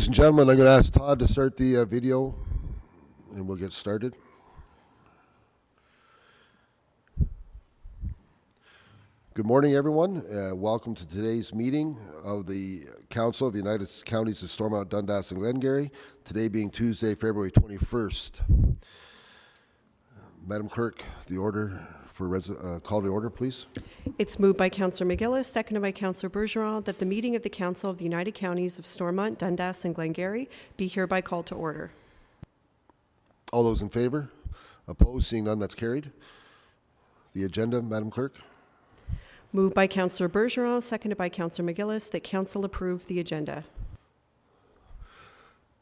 Ladies and gentlemen, I'm going to ask Todd to start the video, and we'll get started. Good morning, everyone. Welcome to today's meeting of the Council of the United Counties of Stormont, Dundas, and Glengarry, today being Tuesday, February 21st. Madam Clerk, the order for call to order, please. It's moved by Councillor McGillis, seconded by Councillor Bergeron, that the meeting of the Council of the United Counties of Stormont, Dundas, and Glengarry be hereby called to order. All those in favor? Opposed? Seeing none, that's carried. The agenda, Madam Clerk. Moved by Councillor Bergeron, seconded by Councillor McGillis, that Council approve the agenda.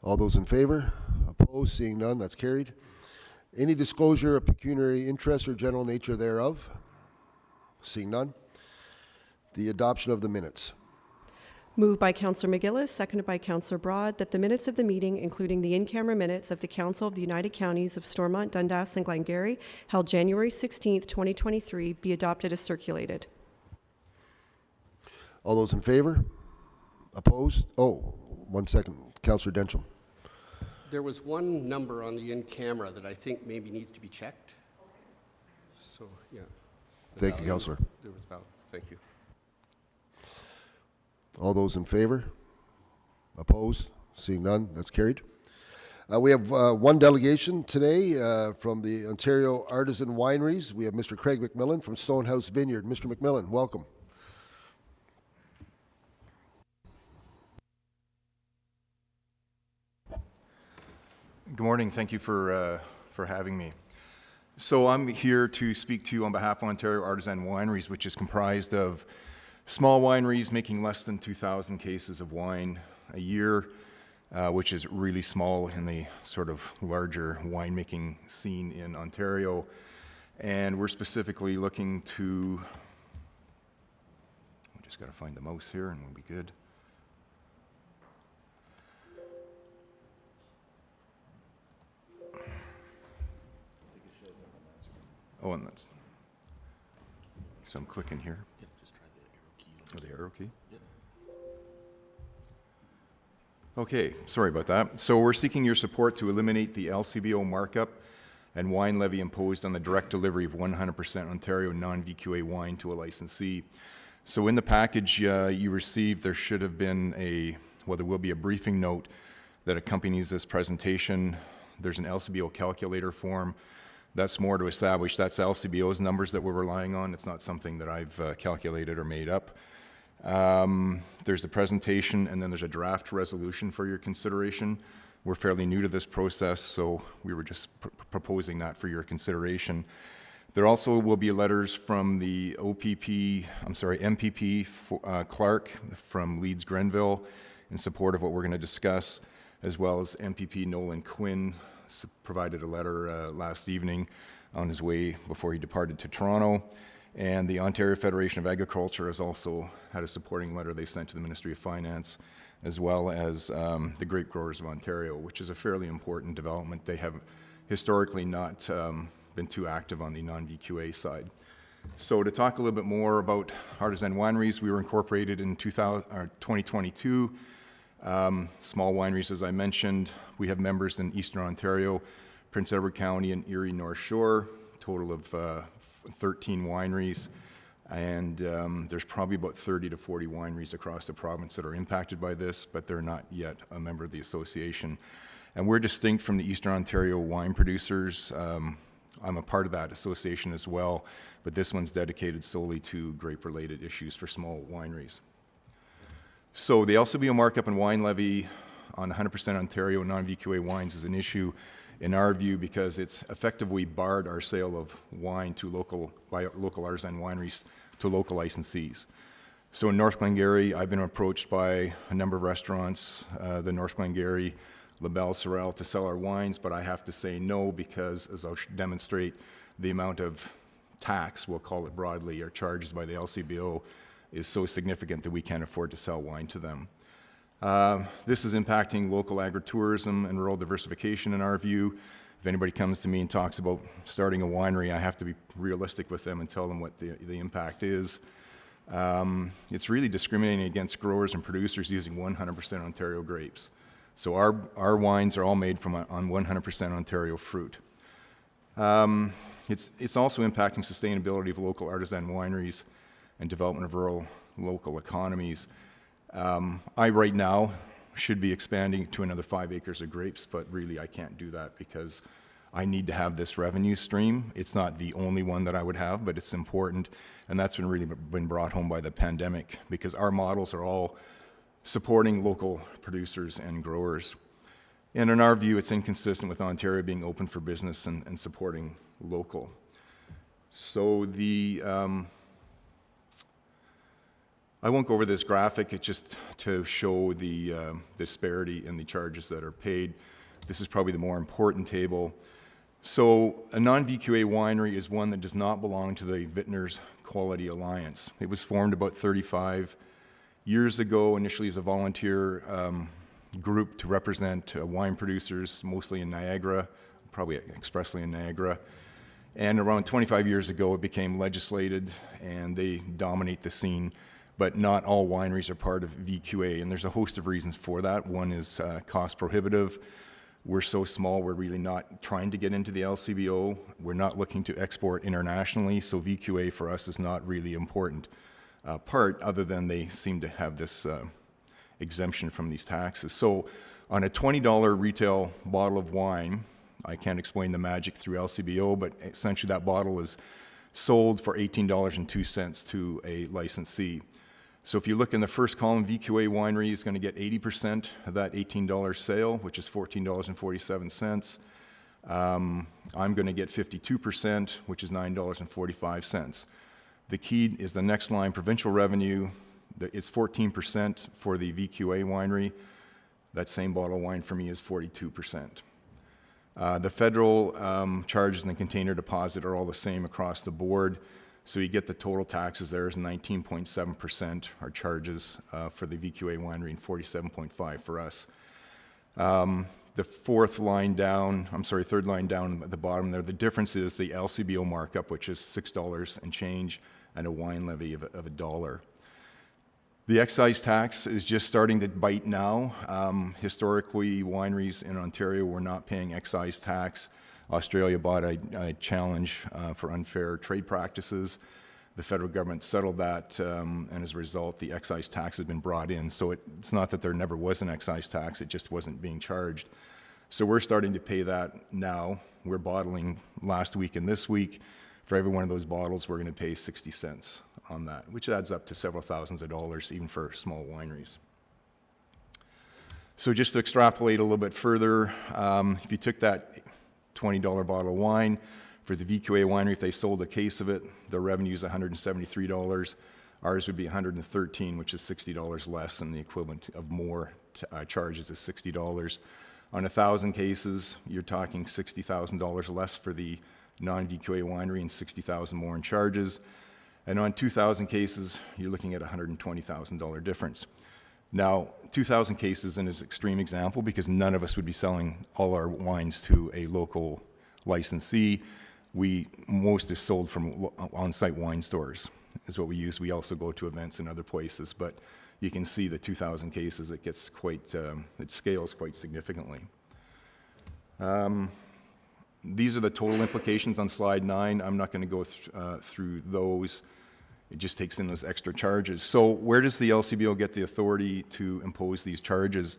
All those in favor? Opposed? Seeing none, that's carried. Any disclosure of pecuniary interest or general nature thereof? Seeing none. The adoption of the minutes. Moved by Councillor McGillis, seconded by Councillor Broad, that the minutes of the meeting, including the in-camera minutes of the Council of the United Counties of Stormont, Dundas, and Glengarry, held January 16th, 2023, be adopted as circulated. All those in favor? Opposed? Oh, 1 second. Councillor Densham. There was one number on the in-camera that I think maybe needs to be checked. So, yeah. Thank you, Councillor. There was valid. Thank you. All those in favor? Opposed? Seeing none, that's carried. We have one delegation today from the Ontario Artisan Wineries. We have Mr. Craig McMillan from Stonehouse Vineyard. Mr. McMillan, welcome. Good morning. Thank you for having me. So I'm here to speak to you on behalf of Ontario Artisan Wineries, which is comprised of small wineries making less than 2,000 cases of wine a year, which is really small in the sort of larger winemaking scene in Ontario. And we're specifically looking to, we just got to find the mouse here and we'll be good. Oh, and that's, so I'm clicking here. Yep, just try the arrow key. Oh, the arrow key? Yep. Okay, sorry about that. So we're seeking your support to eliminate the LCBO markup and wine levy imposed on the direct delivery of 100% Ontario non-VQA wine to a licensee. So in the package you received, there should have been there will be a briefing note that accompanies this presentation. There's an LCBO calculator form. That's more to establish that's LCBO's numbers that we're relying on. It's not something that I've calculated or made up. There's the presentation, and then there's a draft resolution for your consideration. We're fairly new to this process, so we were just proposing that for your consideration. There also will be letters from the MPP Clark from Leeds Grenville in support of what we're going to discuss, as well as MPP Nolan Quinn provided a letter last evening on his way before he departed to Toronto. And the Ontario Federation of Agriculture has also had a supporting letter they sent to the Ministry of Finance, as well as the Grape Growers of Ontario, which is a fairly important development. They have historically not been too active on the non-VQA side. So to talk a little bit more about Artisan Wineries, we were incorporated in 2022. Small wineries, as I mentioned. We have members in Eastern Ontario, Prince Edward County, and Erie North Shore, total of 13 wineries. And there's probably about 30 to 40 wineries across the province that are impacted by this, but they're not yet a member of the association. And we're distinct from the Eastern Ontario wine producers. I'm a part of that association as well, but this one's dedicated solely to grape-related issues for small wineries. So the LCBO markup and wine levy on 100% Ontario non-VQA wines is an issue in our view because it's effectively barred our sale of wine to local artisan wineries to local licensees. So in North Glengarry, I've been approached by a number of restaurants, the North Glengarry, LaBelle, Sorel, to sell our wines, but I have to say no because, as I'll demonstrate, the amount of tax, we'll call it broadly, or charges by the LCBO is so significant that we can't afford to sell wine to them. This is impacting local agritourism and rural diversification in our view. If anybody comes to me and talks about starting a winery, I have to be realistic with them and tell them what the impact is. It's really discriminating against growers and producers using 100% Ontario grapes. So our wines are all made from on 100% Ontario fruit. It's also impacting sustainability of local artisan wineries and development of rural local economies. I right now should be expanding to another 5 acres of grapes, but really I can't do that because I need to have this revenue stream. It's not the only one that I would have, but it's important, and that's really been brought home by the pandemic because our models are all supporting local producers and growers. And in our view, it's inconsistent with Ontario being open for business and supporting local. So I won't go over this graphic, it's just to show the disparity in the charges that are paid. This is probably the more important table. So a non-VQA winery is one that does not belong to the Vintners Quality Alliance. It was formed about 35 years ago, initially as a volunteer group to represent wine producers, mostly in Niagara, probably expressly in Niagara. And around 25 years ago, it became legislated, and they dominate the scene. But not all wineries are part of VQA, and there's a host of reasons for that. One is cost prohibitive. We're so small, we're really not trying to get into the LCBO. We're not looking to export internationally, so VQA for us is not really important part, other than they seem to have this exemption from these taxes. So on a $20 retail bottle of wine, I can't explain the magic through LCBO, but essentially that bottle is sold for $18.02 to a licensee. So if you look in the first column, VQA winery is going to get 80% of that $18 sale, which is $14.47. I'm going to get 52%, which is $9.45. The key is the next line, provincial revenue. It's 14% for the VQA winery. That same bottle of wine for me is 42%. The federal charges and the container deposit are all the same across the board. So you get the total taxes there is 19.7% are charges for the VQA winery and 47.5% for us. The third line down at the bottom there, the difference is the LCBO markup, which is $6 and change, and a wine levy of $1. The excise tax is just starting to bite now. Historically, wineries in Ontario were not paying excise tax. Australia bought a challenge for unfair trade practices. The federal government settled that, and as a result, the excise tax has been brought in. So it's not that there never was an excise tax, it just wasn't being charged. So we're starting to pay that now. We're bottling last week and this week. For every one of those bottles, we're going to pay 60 cents on that, which adds up to several thousands of dollars, even for small wineries. So just to extrapolate a little bit further, if you took that $20 bottle of wine, for the VQA winery, if they sold a case of it, the revenue is $173. Ours would be $113, which is $60 less, and the equivalent of more charges is $60. On 1,000 cases, you're talking $60,000 less for the non-VQA winery and $60,000 more in charges. And on 2,000 cases, you're looking at a $120,000 difference. Now, 2,000 cases is an extreme example because none of us would be selling all our wines to a local licensee. Most is sold from on-site wine stores is what we use. We also go to events in other places, but you can see the 2,000 cases, it gets quite, it scales quite significantly. These are the total implications on slide 9. I'm not going to go through those. It just takes in those extra charges. So where does the LCBO get the authority to impose these charges?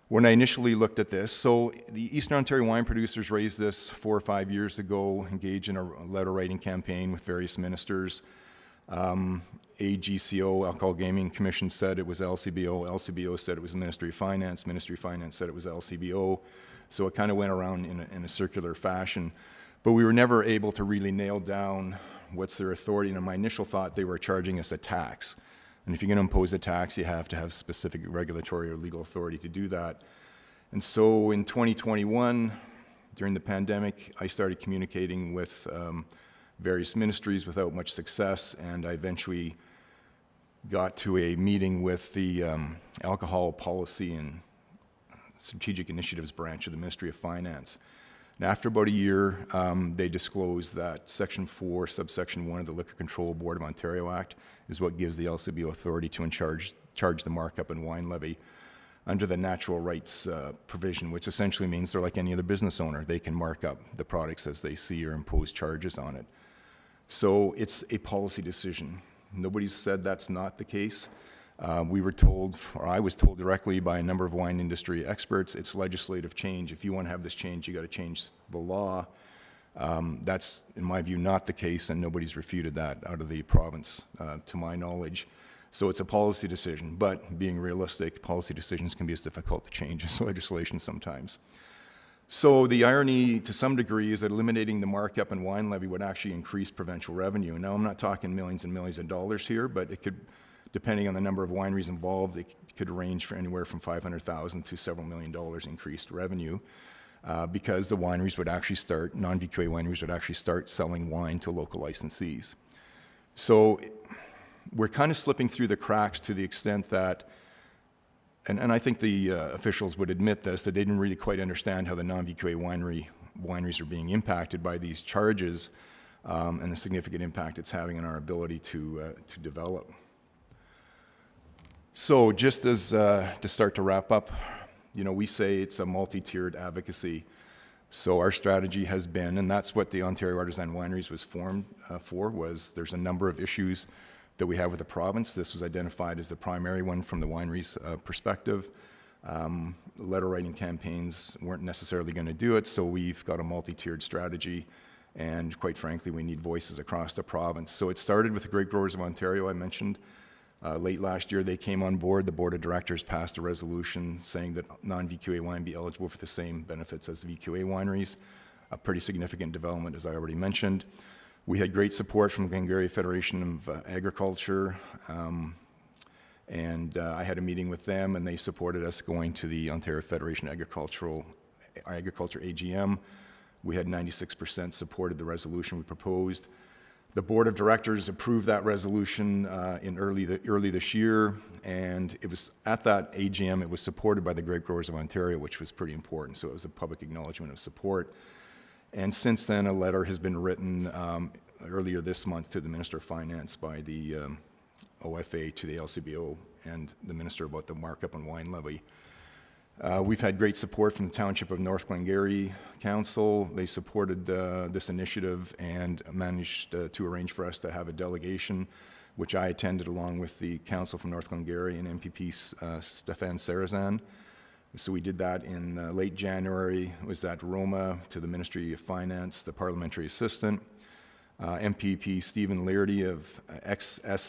When I initially looked at this, so the Eastern Ontario wine producers raised this 4 or 5 years ago, engaged in a letter writing campaign with various ministers. AGCO, Alcohol Gaming Commission, said it was LCBO. LCBO said it was Ministry of Finance. Ministry of Finance said it was LCBO. So it kind of went around in a circular fashion. But we were never able to really nail down what's their authority. And in my initial thought, they were charging us a tax. And if you're going to impose a tax, you have to have specific regulatory or legal authority to do that. And so in 2021, during the pandemic, I started communicating with various ministries without much success, and I eventually got to a meeting with the Alcohol Policy and Strategic Initiatives branch of the Ministry of Finance. And after about a year, they disclosed that Section 4, Subsection 1 of the Liquor Control Board of Ontario Act is what gives the LCBO authority to charge the markup and wine levy. under the natural rights provision, which essentially means they're like any other business owner. They can mark up the products as they see or impose charges on it. So it's a policy decision. Nobody's said that's not the case. We were told, or I was told directly by a number of wine industry experts, it's legislative change. If you want to have this change, you got to change the law. That's, in my view, not the case, and nobody's refuted that out of the province, to my knowledge. So it's a policy decision, but being realistic, policy decisions can be as difficult to change as legislation sometimes. So the irony, to some degree, is that eliminating the markup and wine levy would actually increase provincial revenue. Now, I'm not talking millions and millions of dollars here, but it could, depending on the number of wineries involved, it could range for anywhere from $500,000 to several $1 million increased revenue, because the wineries would actually start, non-VQA wineries would actually start selling wine to local licensees. So we're kind of slipping through the cracks to the extent that, and I think the officials would admit this, that they didn't really quite understand how the non-VQA wineries are being impacted by these charges, and the significant impact it's having on our ability to develop. So just as to start to wrap up, you know, we say it's a multi-tiered advocacy. So our strategy has been, and that's what the Ontario Artisan Wineries was formed for, was there's a number of issues that we have with the province. This was identified as the primary one from the wineries' perspective. Letter writing campaigns weren't necessarily going to do it, so we've got a multi-tiered strategy, and quite frankly, we need voices across the province. So it started with the Grape Growers of Ontario, I mentioned. Late last year, they came on board. The board of directors passed a resolution saying that non-VQA wine be eligible for the same benefits as VQA wineries. A pretty significant development, as I already mentioned. We had great support from the Glengarry Federation of Agriculture, and I had a meeting with them, and they supported us going to the Ontario Federation of Agriculture AGM. We had 96% supported the resolution we proposed. The board of directors approved that resolution in early this year, and it was at that AGM, it was supported by the Grape Growers of Ontario, which was pretty important. So it was a public acknowledgement of support. And since then, a letter has been written earlier this month to the Minister of Finance by the OFA to the LCBO and the Minister about the markup on wine levy. We've had great support from the Township of North Glengarry Council. They supported this initiative and managed to arrange for us to have a delegation, which I attended along with the Council from North Glengarry and MPP Stéphane Sarrazin. So we did that in late January. It was at Roma to the Ministry of Finance, the Parliamentary Assistant. MPP Stephen Lairdy of Essex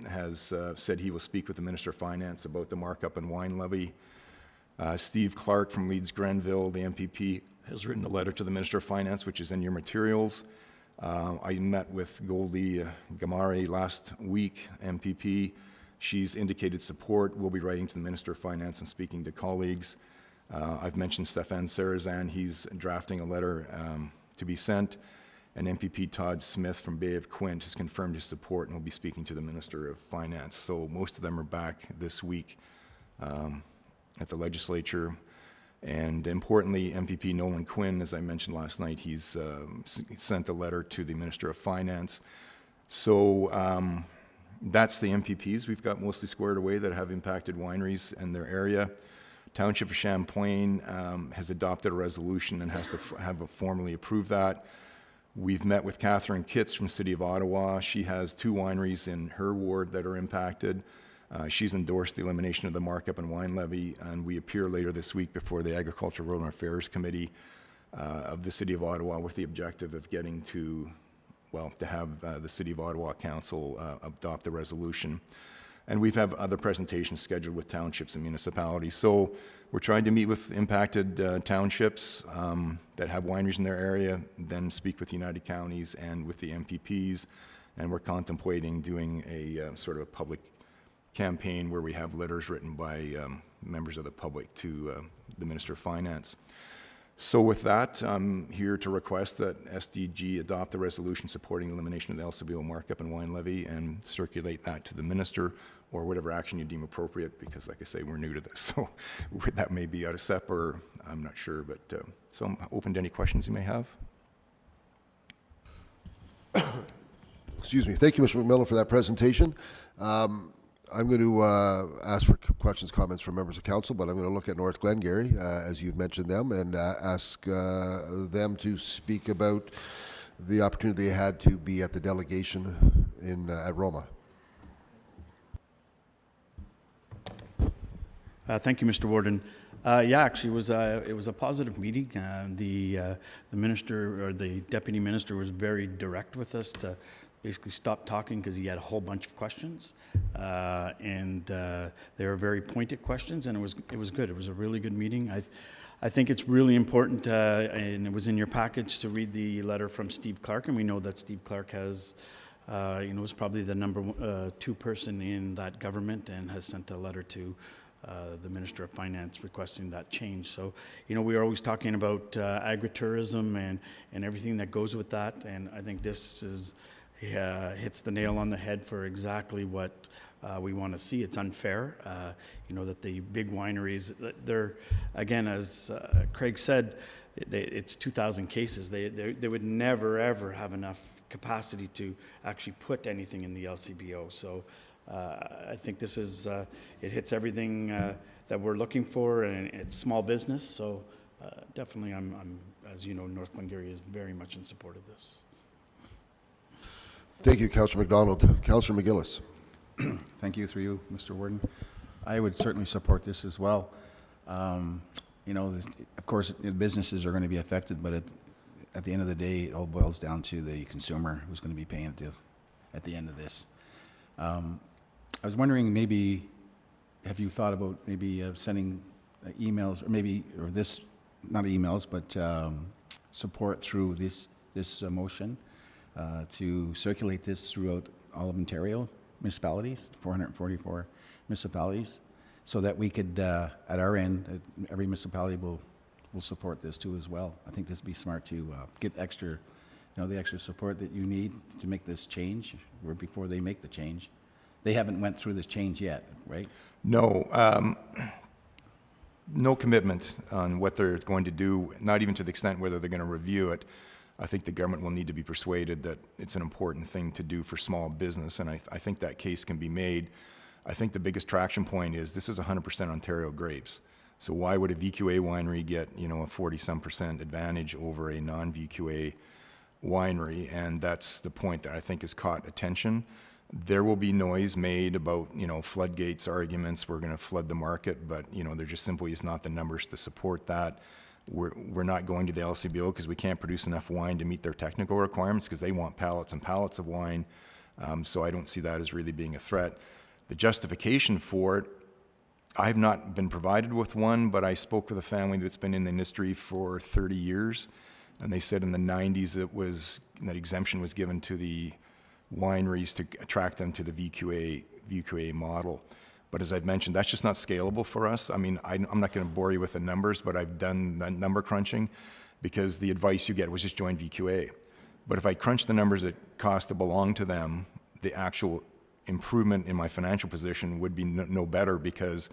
has said he will speak with the Minister of Finance about the markup and wine levy. Steve Clark from Leeds Grenville, the MPP, has written a letter to the Minister of Finance, which is in your materials. I met with Goldie Gamari last week, MPP. She's indicated support. We'll be writing to the Minister of Finance and speaking to colleagues. I've mentioned Stéphane Sarrazin. He's drafting a letter to be sent. And MPP Todd Smith from Bay of Quint has confirmed his support and will be speaking to the Minister of Finance. So most of them are back this week at the legislature. And importantly, MPP Nolan Quinn, as I mentioned last night, he's sent a letter to the Minister of Finance. So that's the MPPs we've got mostly squared away that have impacted wineries in their area. Township of Champlain has adopted a resolution and has to formally approve that. We've met with Catherine Kitts from City of Ottawa. She has 2 wineries in her ward that are impacted. She's endorsed the elimination of the markup and wine levy, and we appear later this week before the Agricultural Rural Affairs Committee of the City of Ottawa with the objective of getting to have the City of Ottawa Council adopt the resolution. And we've had other presentations scheduled with townships and municipalities. So we're trying to meet with impacted townships that have wineries in their area, then speak with United Counties and with the MPPs, and we're contemplating doing a sort of a public campaign where we have letters written by members of the public to the Minister of Finance. So with that, I'm here to request that SDG adopt the resolution supporting the elimination of the LCBO markup and wine levy and circulate that to the Minister or whatever action you deem appropriate, because like I say, we're new to this. So that may be out of step, or I'm not sure, but so I'm open to any questions you may have. Excuse me. Thank you, Mr. McMillan, for that presentation. I'm going to ask for questions, comments from members of council, but I'm going to look at North Glengarry, as you've mentioned them, and ask them to speak about the opportunity they had to be at the delegation at Roma. Thank you, Mr. Warden. Yeah, actually, it was a positive meeting. The minister or the deputy minister was very direct with us to basically stop talking because he had a whole bunch of questions, and they were very pointed questions, and it was good. It was a really good meeting. I think it's really important, and it was in your package to read the letter from Steve Clark, and we know that Steve Clark has. Is probably the number 2 person in that government and has sent a letter to the Minister of Finance requesting that change. So, we are always talking about agritourism and everything that goes with that, and I think this hits the nail on the head for exactly what we want to see. It's unfair, that the big wineries, they're, again, as Craig said, it's 2,000 cases. They would never, ever have enough capacity to actually put anything in the LCBO. So I think this is, it hits everything that we're looking for, and it's small business. So definitely I'm, as you know, North Glengarry is very much in support of this. Thank you, Councillor McDonald. Councillor McGillis. Thank you, through you, Mr. Warden. I would certainly support this as well. Of course, businesses are going to be affected, but at the end of the day, it all boils down to the consumer who's going to be paying at the end of this. I was wondering, maybe, have you thought about maybe sending emails, or this, not emails, but support through this motion to circulate this throughout all of Ontario municipalities, 444 municipalities, so that we could, at our end, every municipality will support this too as well. I think this would be smart to get extra, the extra support that you need to make this change, or before they make the change. They haven't went through this change yet, right? No. No commitment on what they're going to do, not even to the extent whether they're going to review it. I think the government will need to be persuaded that it's an important thing to do for small business, and I think that case can be made. I think the biggest traction point is this is 100% Ontario grapes. So why would a VQA winery get, a 40-some% advantage over a non-VQA winery? And that's the point that I think has caught attention. There will be noise made about, floodgates arguments, we're going to flood the market, but, there just simply is not the numbers to support that. We're not going to the LCBO because we can't produce enough wine to meet their technical requirements, because they want pallets and pallets of wine. So I don't see that as really being a threat. The justification for it, I've not been provided with one, but I spoke with a family that's been in the industry for 30 years, and they said in the 90s that exemption was given to the wineries to attract them to the VQA model. But as I've mentioned, that's just not scalable for us. I mean, I'm not going to bore you with the numbers, but I've done that number crunching, because the advice you get was just join VQA. But if I crunch the numbers it costs to belong to them, the actual improvement in my financial position would be no better, because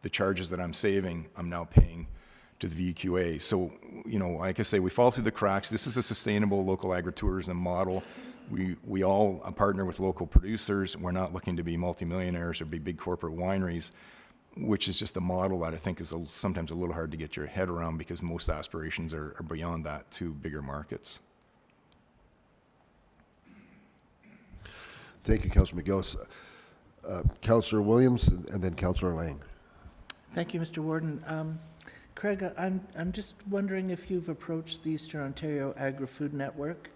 the charges that I'm saving, I'm now paying to the VQA. So, like I say, we fall through the cracks. This is a sustainable local agritourism model. We all partner with local producers. We're not looking to be multimillionaires or be big corporate wineries, which is just a model that I think is sometimes a little hard to get your head around, because most aspirations are beyond that to bigger markets. Thank you, Councillor McGillis. Councillor Williams, and then Councillor Lang. Thank you, Mr. Warden. Craig, I'm just wondering if you've approached the Eastern Ontario Agri-Food Network.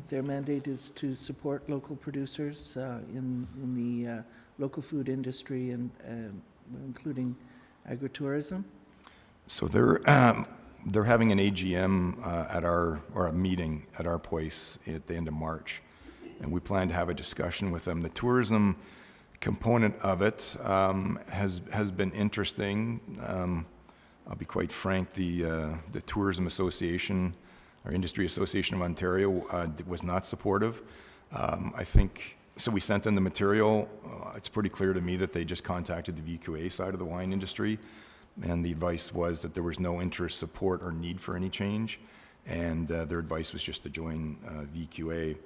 Their mandate is to support local producers in the local food industry, and including agritourism. So they're having an AGM or a meeting at our place at the end of March, and we plan to have a discussion with them. The tourism component of it has been interesting. I'll be quite frank, the Tourism Association, our Industry Association of Ontario, was not supportive. I think, so we sent them the material. It's pretty clear to me that they just contacted the VQA side of the wine industry, and the advice was that there was no interest, support, or need for any change, and their advice was just to join VQA.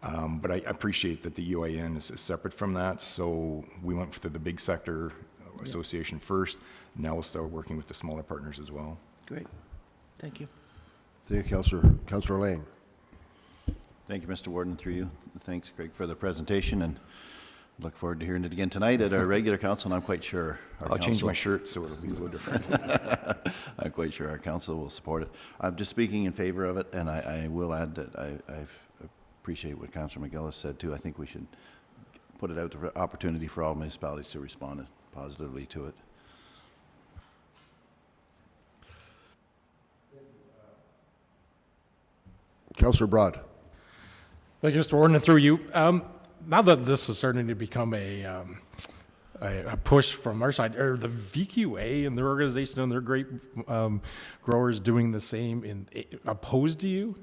But I appreciate that the UIN is separate from that, so we went for the big sector association first. Now we'll start working with the smaller partners as well. Great. Thank you. Thank you, Councillor Lang. Thank you, Mr. Warden, through you. Thanks, Craig, for the presentation, and look forward to hearing it again tonight at our regular council, and I'm quite sure our I'll change council- my shirt so it'll be a little different. I'm quite sure our council will support it. I'm just speaking in favor of it, and I will add that I appreciate what Councillor McGillis said too. I think we should put it out to opportunity for all municipalities to respond positively to it. Councillor Broad. Thank you, Mr. Warden, and through you. Now that this is starting to become a push from our side, are the VQA and their organization and their great growers doing the same opposed to you?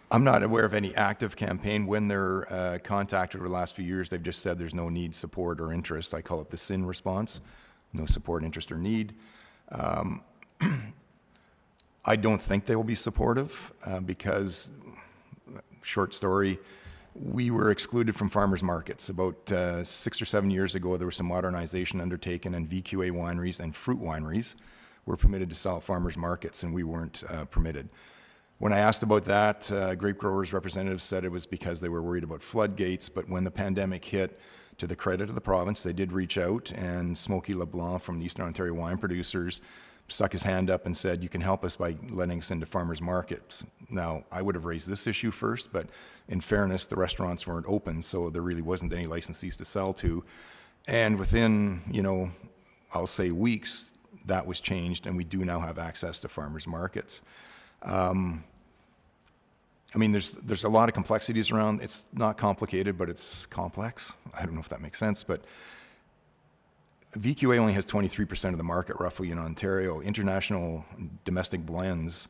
I'm not aware of any active campaign. When they're contacted over the last few years, they've just said there's no need, support, or interest. I call it the SIN response. No support, interest, or need. I don't think they will be supportive because, short story, we were excluded from farmers markets. About 6 or 7 years ago, there was some modernization undertaken, and VQA wineries and fruit wineries were permitted to sell at farmers markets, and we weren't permitted. When I asked about that, grape growers representatives said it was because they were worried about floodgates, but when the pandemic hit, to the credit of the province, they did reach out, and Smokey LeBlanc from the Eastern Ontario Wine Producers stuck his hand up and said, you can help us by letting us into farmers markets. Now, I would have raised this issue first, but in fairness, the restaurants weren't open, so there really wasn't any licensees to sell to. And within, I'll say weeks, that was changed, and we do now have access to farmers markets. There's a lot of complexities around. It's not complicated, but it's complex. I don't know if that makes sense, but VQA only has 23% of the market roughly in Ontario. International domestic blends,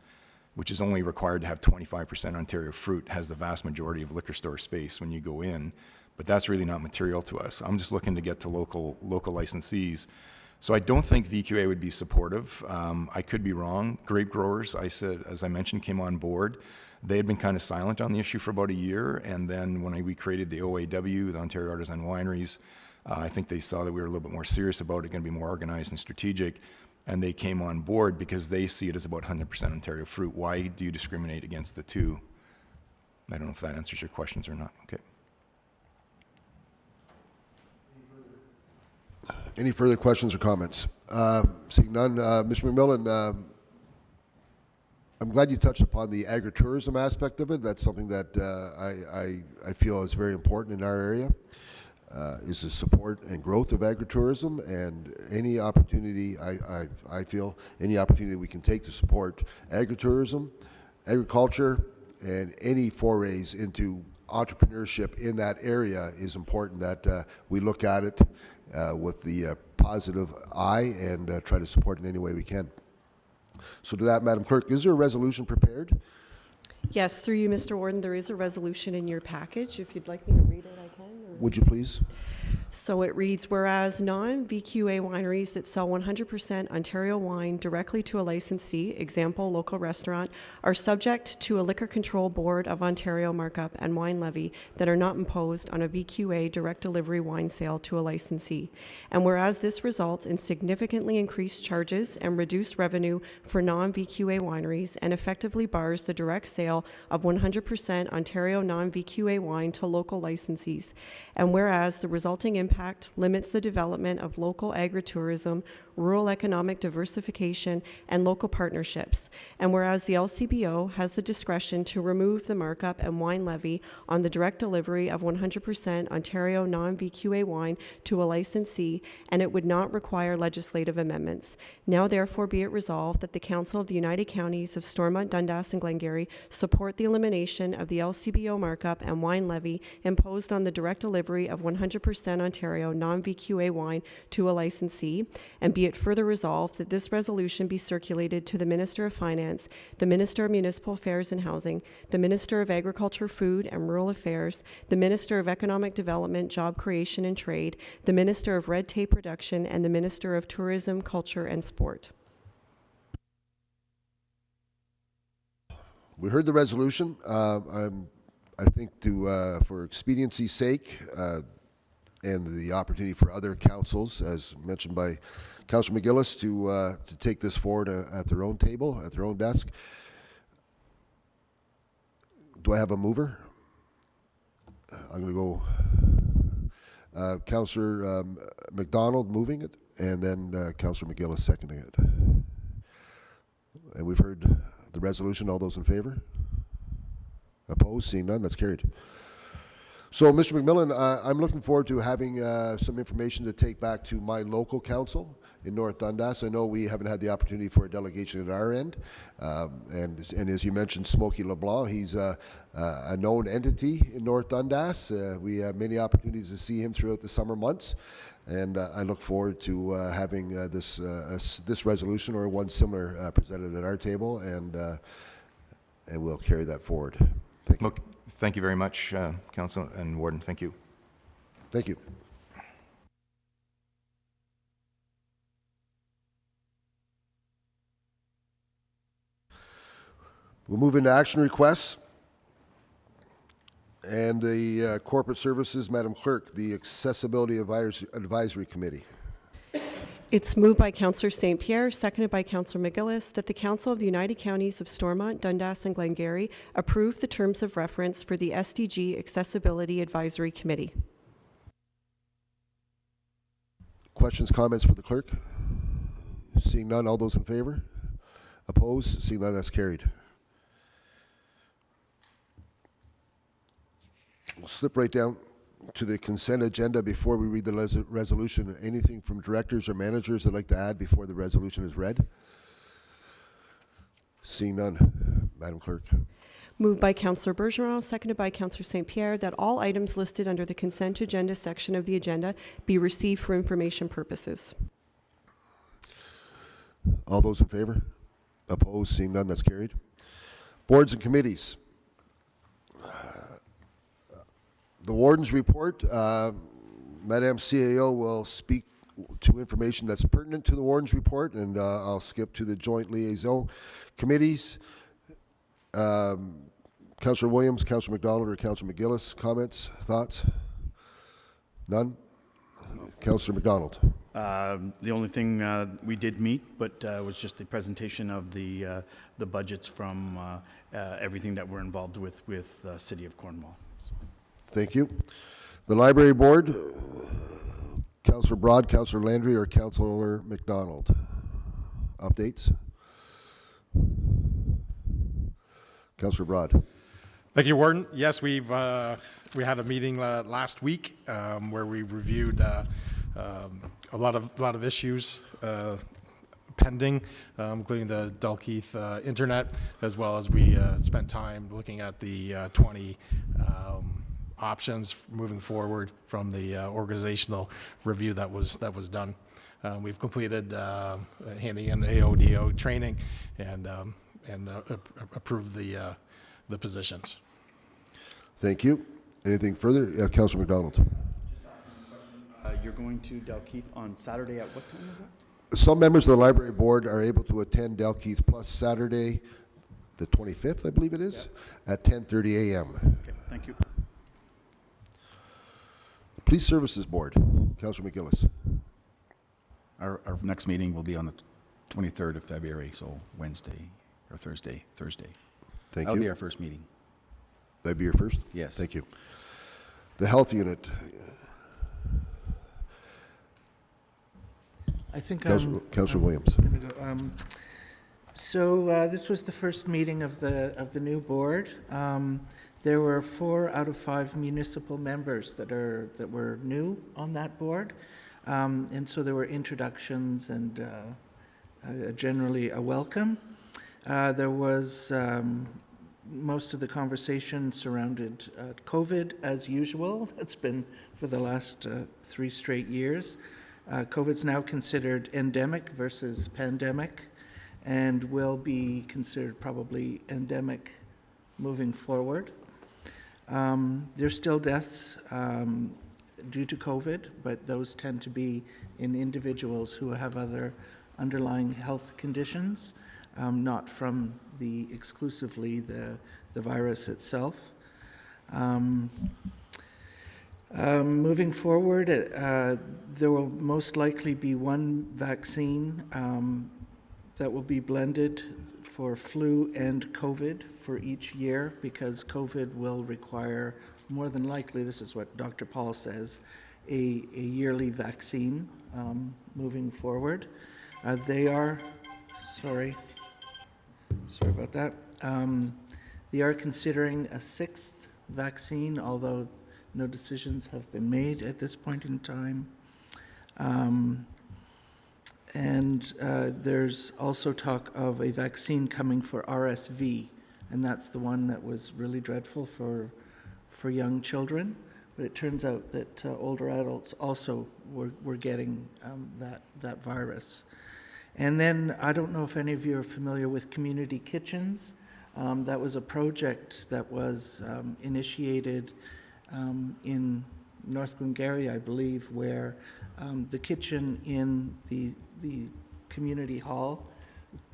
which is only required to have 25% Ontario fruit, has the vast majority of liquor store space when you go in, but that's really not material to us. I'm just looking to get to local licensees. So I don't think VQA would be supportive. I could be wrong. Grape growers, as I mentioned, came on board. They had been kind of silent on the issue for about a year, and then when we created the OAW, the Ontario Artisan Wineries, I think they saw that we were a little bit more serious about it, going to be more organized and strategic, and they came on board because they see it as about 100% Ontario fruit. Why do you discriminate against the two? I don't know if that answers your questions or not. Okay. Any further questions or comments? Seeing none, Mr. McMillan, I'm glad you touched upon the agritourism aspect of it. That's something that I feel is very important in our area, is the support and growth of agritourism, and any opportunity, I feel, any opportunity we can take to support agritourism, agriculture, and any forays into entrepreneurship in that area is important, that we look at it with the positive eye and try to support in any way we can. So to that, Madam Clerk, is there a resolution prepared? Yes, through you, Mr. Warden, there is a resolution in your package. If you'd like me to read it, I can. Would you please? So it reads, whereas non-VQA wineries that sell 100% Ontario wine directly to a licensee, example, local restaurant, are subject to a Liquor Control Board of Ontario markup and wine levy that are not imposed on a VQA direct delivery wine sale to a licensee. And whereas this results in significantly increased charges and reduced revenue for non-VQA wineries and effectively bars the direct sale of 100% Ontario non-VQA wine to local licensees. And whereas the resulting impact limits the development of local agritourism, rural economic diversification, and local partnerships. And whereas the LCBO has the discretion to remove the markup and wine levy on the direct delivery of 100% Ontario non-VQA wine to a licensee, and it would not require legislative amendments. Now therefore be it resolved that the Council of the United Counties of Stormont, Dundas, and Glengarry support the elimination of the LCBO markup and wine levy imposed on the direct delivery of 100% Ontario non-VQA wine to a licensee, and be it further resolved that this resolution be circulated to the Minister of Finance, the Minister of Municipal Affairs and Housing, the Minister of Agriculture, Food and Rural Affairs, the Minister of Economic Development, Job Creation and Trade, the Minister of Red Tape Reduction, and the Minister of Tourism, Culture and Sport. We heard the resolution. I think for expediency's sake, and the opportunity for other councils, as mentioned by Councillor McGillis, to take this forward at their own table, at their own desk. Do I have a mover? I'm going to go Councillor McDonald moving it, and then Councillor McGillis seconding it. And we've heard the resolution. All those in favor? Opposed? Seeing none, that's carried. So, Mr. McMillan, I'm looking forward to having some information to take back to my local council in North Dundas. I know we haven't had the opportunity for a delegation at our end, and as you mentioned, Smokey LeBlanc, he's a known entity in North Dundas. We have many opportunities to see him throughout the summer months, and I look forward to having this resolution or one similar presented at our table, and we'll carry that forward. Thank you. Look, thank you very much, Council and Warden. Thank you. Thank you. We'll move into action requests. And the Corporate Services, Madam Clerk, the Accessibility Advisory Committee. It's moved by Councillor St. Pierre, seconded by Councillor McGillis, that the Council of the United Counties of Stormont, Dundas and Glengarry approve the terms of reference for the SDG Accessibility Advisory Committee. Questions, comments for the clerk? Seeing none, all those in favor? Opposed? Seeing none, that's carried. We'll slip right down to the consent agenda before we read the resolution. Anything from directors or managers that'd like to add before the resolution is read? Seeing none, Madam Clerk. Moved by Councillor Bergeron, seconded by Councillor St. Pierre, that all items listed under the consent agenda section of the agenda be received for information purposes. All those in favor? Opposed? Seeing none, that's carried. Boards and committees. The Warden's report, Madam CAO will speak to information that's pertinent to the Warden's report, and I'll skip to the joint liaison committees. Councillor Williams, Councillor McDonald, or Councillor McGillis, comments, thoughts? None? Councillor McDonald. The only thing we did meet, but was just the presentation of the budgets from everything that we're involved with City of Cornwall. Thank you. The Library Board, Councillor Broad, Councillor Landry, or Councillor McDonald. Updates? Councillor Broad. Thank you, Warden. Yes, we had a meeting last week where we reviewed a lot of issues pending, including the Dalkeith internet, as well as we spent time looking at the 20 options moving forward from the organizational review that was done. We've completed handing in AODO training and approved the positions. Thank you. Anything further? Councillor McDonald. Just asking a question. You're going to Dalkeith on Saturday at what time is it? Some members of the Library Board are able to attend Dalkeith Plus Saturday, the 25th, I believe it is, at 10:30 a.m. Okay, thank you. Police Services Board, Councillor McGillis. Our next meeting will be on the 23rd of February, so Wednesday or Thursday. Thank That'll you. be our first meeting. That'd be your first? Yes. Thank you. The Health Unit. I think Councillor Williams. gonna go. So this was the first meeting of the new board. There were 4 out of 5 municipal members that were new on that board, and so there were introductions and generally a welcome. There was most of the conversation surrounded COVID as usual. It's been for the last 3 straight years. COVID's now considered endemic versus pandemic, and will be considered probably endemic moving forward. There's still deaths due to COVID, but those tend to be in individuals who have other underlying health conditions, not from exclusively the virus itself. Moving forward, there will most likely be one vaccine that will be blended for flu and COVID for each year, because COVID will require, more than likely, this is what Dr. Paul says, a yearly vaccine moving forward. Sorry about that. They are considering a sixth vaccine, although no decisions have been made at this point in time. There's also talk of a vaccine coming for RSV, and that's the one that was really dreadful for young children. But it turns out that older adults also were getting that virus. And then, I don't know if any of you are familiar with community kitchens. That was a project that was initiated in North Glengarry, I believe, where the kitchen in the community hall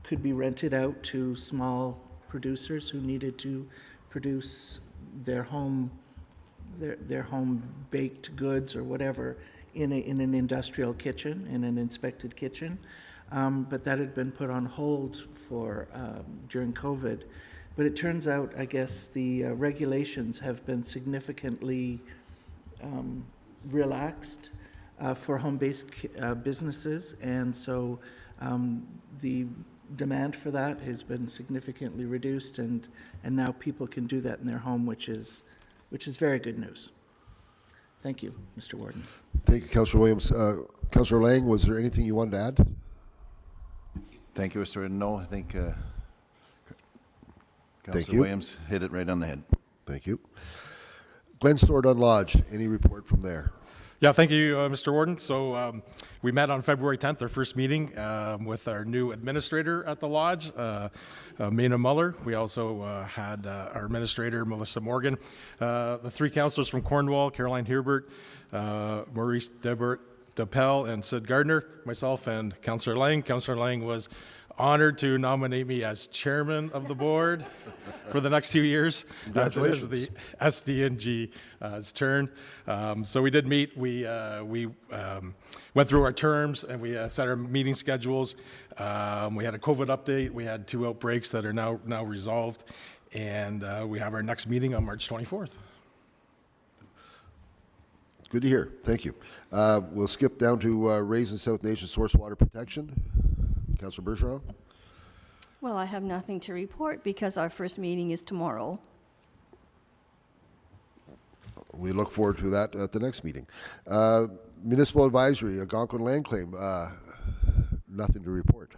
could be rented out to small producers who needed to produce their home baked goods or whatever in an industrial kitchen, in an inspected kitchen. But that had been put on hold for during COVID. But it turns out, I guess, the regulations have been significantly relaxed for home-based businesses, and so the demand for that has been significantly reduced, and now people can do that in their home, which is very good news. Thank you, Mr. Warden. Thank you, Councillor Williams. Councillor Lang, was there anything you wanted to add? Thank you, Mr. Warden. No, I think Thank Councillor you. Williams hit it right on the head. Thank you. Glen Store Dunn Lodge, any report from there? Yeah, thank you, Mr. Warden. So we met on February 10th, our first meeting with our new administrator at the lodge, Mina Muller. We also had our administrator, Melissa Morgan, the three councillors from Cornwall, Caroline Herbert, Maurice DePel, and Sid Gardner, myself, and Councillor Lang. Councillor Lang was honored to nominate me as chairman of the board for the next 2 years. As it is the SDG's turn. So we did meet. We went through our terms, and we set our meeting schedules. We had a COVID update. We had 2 outbreaks that are now resolved, and we have our next meeting on March 24th. Good to hear. Thank you. We'll skip down to Raisin South Nation Source Water Protection. Councillor Bergeron. Well, I have nothing to report because our first meeting is tomorrow. We look forward to that at the next meeting. Municipal Advisory, Algonquin Land Claim, nothing to report.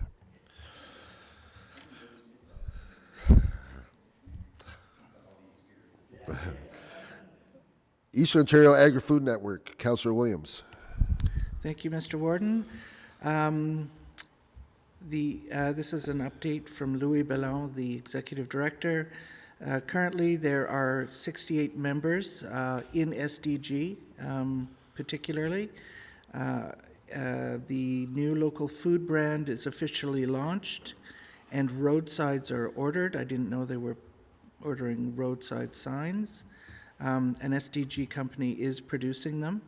Eastern Ontario Agri-Food Network, Councillor Williams. Thank you, Mr. Warden. This is an update from Louis Bellon, the Executive Director. Currently, there are 68 members in SDG, particularly. The new local food brand is officially launched, and roadsides are ordered. I didn't know they were ordering roadside signs. An SDG company is producing them.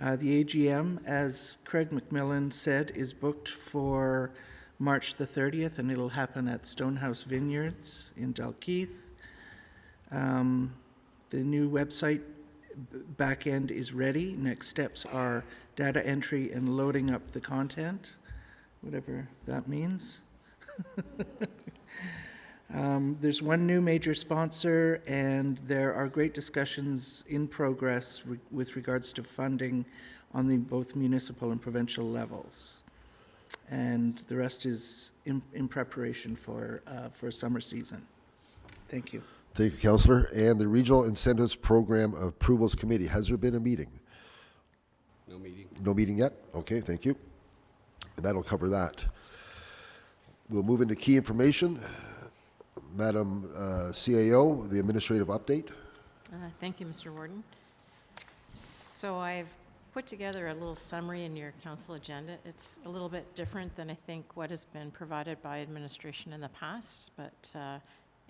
The AGM, as Craig McMillan said, is booked for March the 30th, and it'll happen at Stonehouse Vineyards in Dalkeith. The new website back end is ready. Next steps are data entry and loading up the content, whatever that means. There's one new major sponsor, and there are great discussions in progress with regards to funding on the both municipal and provincial levels. And the rest is in preparation for summer season. Thank you. Thank you, Councillor. And the Regional Incentives Program Approvals Committee, has there been a meeting? No meeting. No meeting yet? Okay, thank you. And that'll cover that. We'll move into key information. Madam CAO, the administrative update. Thank you, Mr. Warden. So I've put together a little summary in your council agenda. It's a little bit different than I think what has been provided by administration in the past, but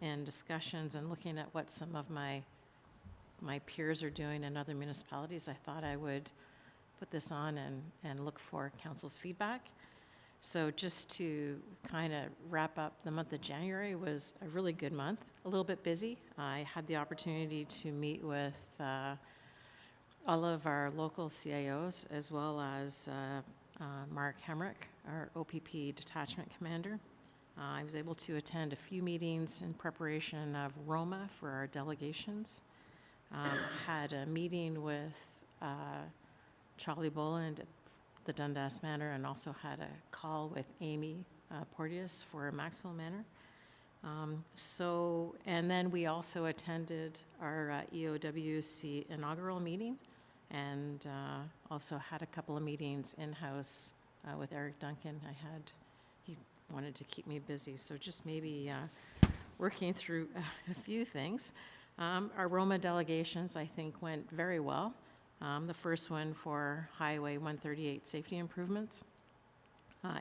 in discussions and looking at what some of my my peers are doing in other municipalities, I thought I would put this on and look for council's feedback. So just to kind of wrap up, the month of January was a really good month, a little bit busy. I had the opportunity to meet with all of our local CAOs, as well as Mark Hemrick, our OPP detachment commander. I was able to attend a few meetings in preparation of Roma for our delegations. Had a meeting with Charlie Boland at the Dundas Manor, and also had a call with Amy Porteous for Maxwell Manor. And then we also attended our EOWC inaugural meeting, and also had a couple of meetings in-house with Eric Duncan. He wanted to keep me busy, so just maybe working through a few things. Our Roma delegations, I think, went very well. The first one for Highway 138 safety improvements.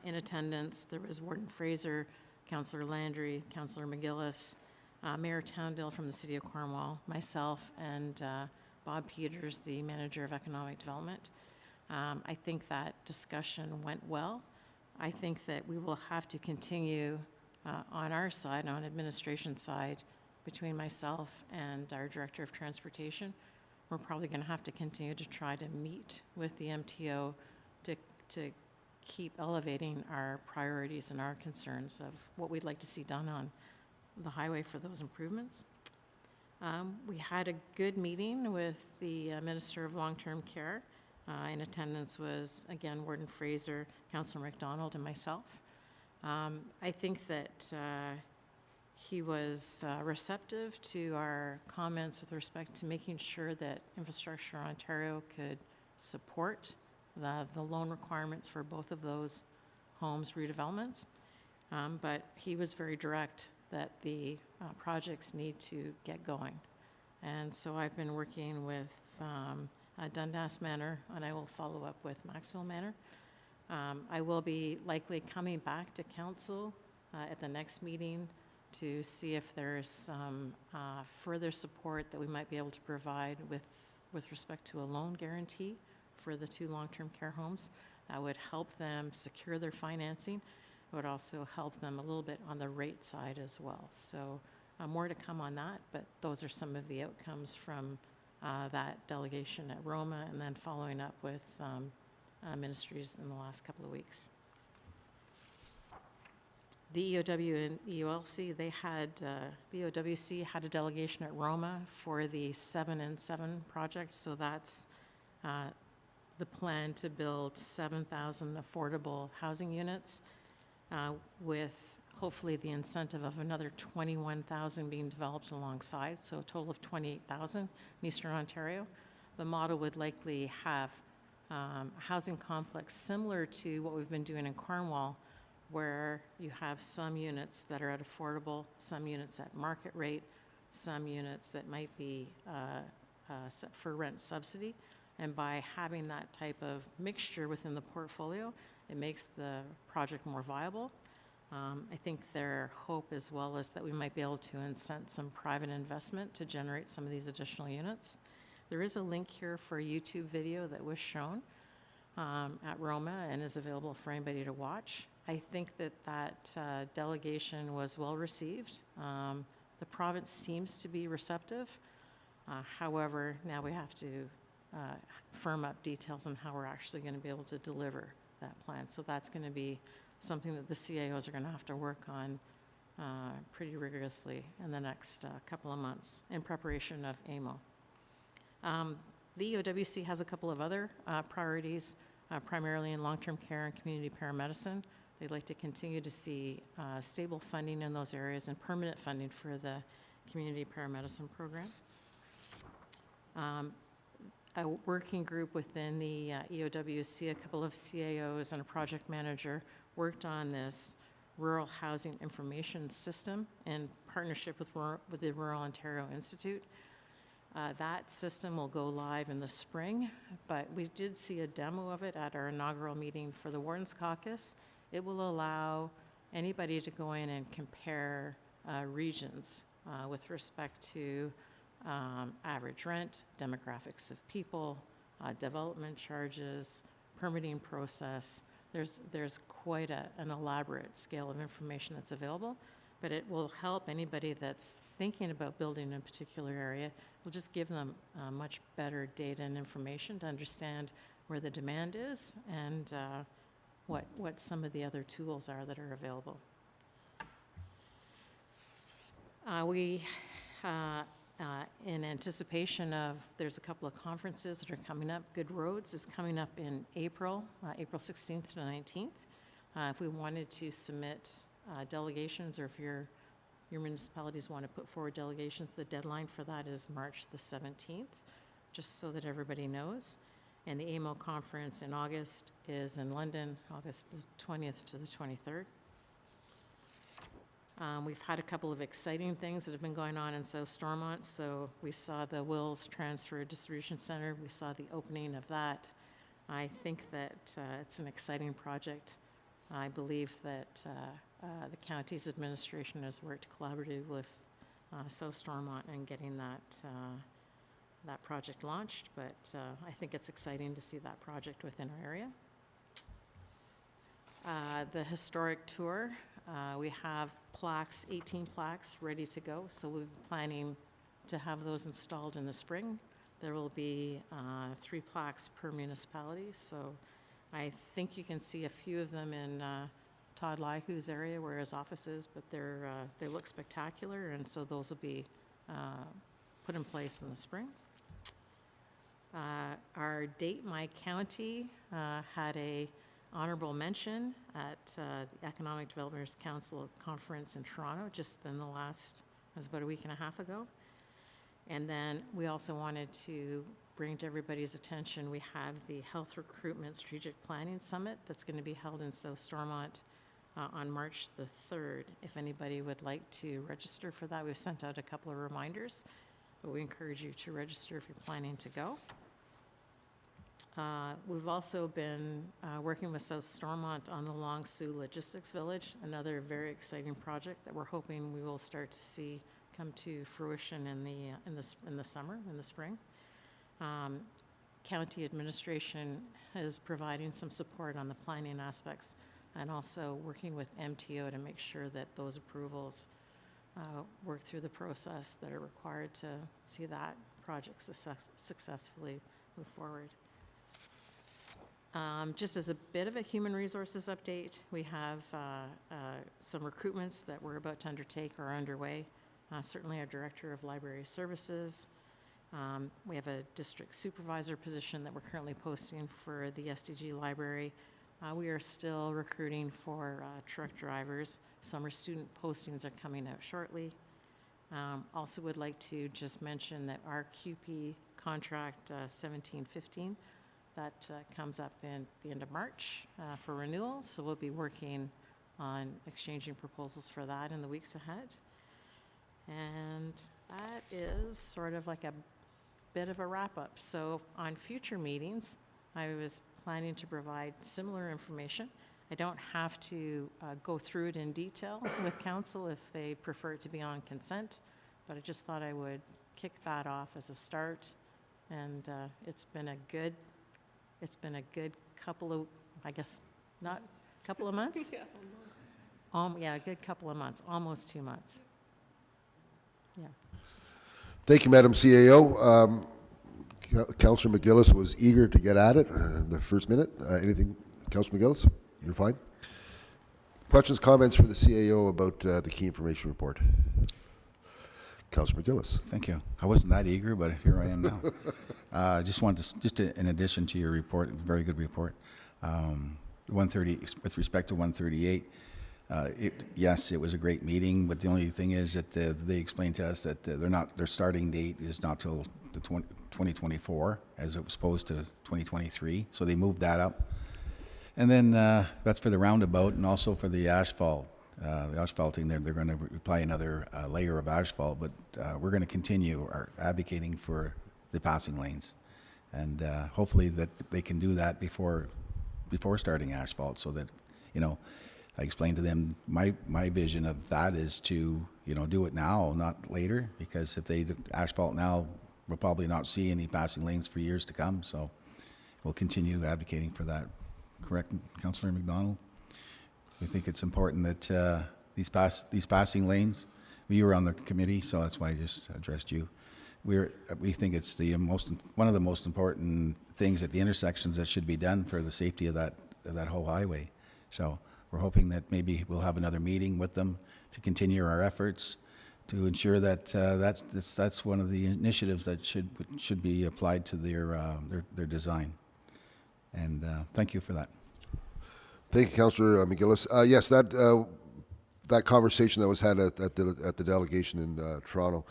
In attendance, there was Warden Fraser, Councillor Landry, Councillor McGillis, Mayor Towndale from the City of Cornwall, myself, and Bob Peters, the Manager of Economic Development. I think that discussion went well. I think that we will have to continue on our side, on administration side, between myself and our Director of Transportation. We're probably going to have to continue to try to meet with the MTO to keep elevating our priorities and our concerns of what we'd like to see done on the highway for those improvements. We had a good meeting with the Minister of Long-Term Care. In attendance was, again, Warden Fraser, Councillor McDonald, and myself. I think that he was receptive to our comments with respect to making sure that Infrastructure Ontario could support the loan requirements for both of those homes redevelopments. But he was very direct that the projects need to get going. And so I've been working with Dundas Manor, and I will follow up with Maxwell Manor. I will be likely coming back to council at the next meeting to see if there's some further support that we might be able to provide with respect to a loan guarantee for the two long-term care homes. That would help them secure their financing. It would also help them a little bit on the rate side as well. So more to come on that, but those are some of the outcomes from that delegation at Roma, and then following up with ministries in the last couple of weeks. The EOW and EOLC, the EOWC had a delegation at Roma for the 7 and 7 project, so that's the plan to build 7,000 affordable housing units with hopefully the incentive of another 21,000 being developed alongside, so a total of 28,000 in Eastern Ontario. The model would likely have a housing complex similar to what we've been doing in Cornwall, where you have some units that are at affordable, some units at market rate, some units that might be set for rent subsidy. And by having that type of mixture within the portfolio, it makes the project more viable. I think their hope as well is that we might be able to incent some private investment to generate some of these additional units. There is a link here for a YouTube video that was shown at Roma and is available for anybody to watch. I think that delegation was well received. The province seems to be receptive. However, now we have to firm up details on how we're actually going to be able to deliver that plan. So that's going to be something that the CAOs are going to have to work on pretty rigorously in the next couple of months in preparation of AMO. The EOWC has a couple of other priorities, primarily in long-term care and community paramedicine. They'd like to continue to see stable funding in those areas and permanent funding for the community paramedicine program. A working group within the EOWC, a couple of CAOs and a project manager worked on this rural housing information system in partnership with the Rural Ontario Institute. That system will go live in the spring, but we did see a demo of it at our inaugural meeting for the Warden's Caucus. It will allow anybody to go in and compare regions with respect to average rent, demographics of people, development charges, permitting process. There's quite an elaborate scale of information that's available, but it will help anybody that's thinking about building in a particular area. It will just give them much better data and information to understand where the demand is and what some of the other tools are that are available. In anticipation of, there's a couple of conferences that are coming up. Good Roads is coming up in April, April 16th to 19th. If we wanted to submit delegations, or if your municipalities want to put forward delegations, the deadline for that is March the 17th, just so that everybody knows. And the AMO conference in August is in London, August the 20th to the 23rd. We've had a couple of exciting things that have been going on in South Stormont. So we saw the Wills Transfer Distribution Center. We saw the opening of that. I think that it's an exciting project. I believe that the county's administration has worked collaboratively with South Stormont in getting that project launched. But I think it's exciting to see that project within our area. The historic tour. We have plaques, 18 plaques ready to go, so we're planning to have those installed in the spring. There will be 3 plaques per municipality, so I think you can see a few of them in Todd Lyhu's area where his office is, but they look spectacular, and so those will be put in place in the spring. Our Date My County had a honorable mention at the Economic Developers Council conference in Toronto just in the last, it was about a week and a half ago. And then we also wanted to bring to everybody's attention, we have the Health Recruitment Strategic Planning Summit that's going to be held in South Stormont on March the 3rd. If anybody would like to register for that, we've sent out a couple of reminders, but we encourage you to register if you're planning to go. We've also been working with South Stormont on the Long Sault Logistics Village, another very exciting project that we're hoping we will start to see come to fruition in the summer, in the spring. County administration is providing some support on the planning aspects and also working with MTO to make sure that those approvals work through the process that are required to see that project successfully move forward. Just as a bit of a human resources update, we have some recruitments that we're about to undertake or are underway. Certainly our Director of Library Services. We have a district supervisor position that we're currently posting for the SDG Library. We are still recruiting for truck drivers. Summer student postings are coming out shortly. Also would like to just mention that our QP contract 1715, that comes up in the end of March for renewal. So we'll be working on exchanging proposals for that in the weeks ahead. And that is sort of like a bit of a wrap-up. So on future meetings, I was planning to provide similar information. I don't have to go through it in detail with council if they prefer it to be on consent, but I just thought I would kick that off as a start. And it's been a good couple of, I guess, not couple of months? Yeah, a good couple of months, almost 2 months. Yeah. Thank you, Madam CAO. Councillor McGillis was eager to get at it the first minute. Anything, Councillor McGillis? You're fine. Questions, comments for the CAO about the key information report? Councillor McGillis. Thank you. I wasn't that eager, but here I am now. Just wanted to, in addition to your report, very good report, 130, with respect to 138, yes, it was a great meeting, but the only thing is that they explained to us that their starting date is not till the 2024, as it was supposed to 2023, so they moved that up. And then that's for the roundabout and also for the asphalt. The asphalting, they're going to apply another layer of asphalt, but we're going to continue advocating for the passing lanes, and hopefully that they can do that before starting asphalt, so that, you know, I explained to them my vision of that is to, do it now, not later, because if they asphalt now, we'll probably not see any passing lanes for years to come. So we'll continue advocating for that. Correct, Councillor McDonald? We think it's important that these passing lanes, you were on the committee, so that's why I just addressed you. We think it's one of the most important things at the intersections that should be done for the safety of that whole highway. So we're hoping that maybe we'll have another meeting with them to continue our efforts to ensure that that's one of the initiatives that should be applied to their design. And thank you for that. Thank you, Councillor McGillis. Yes, that conversation that was had at the delegation in Toronto,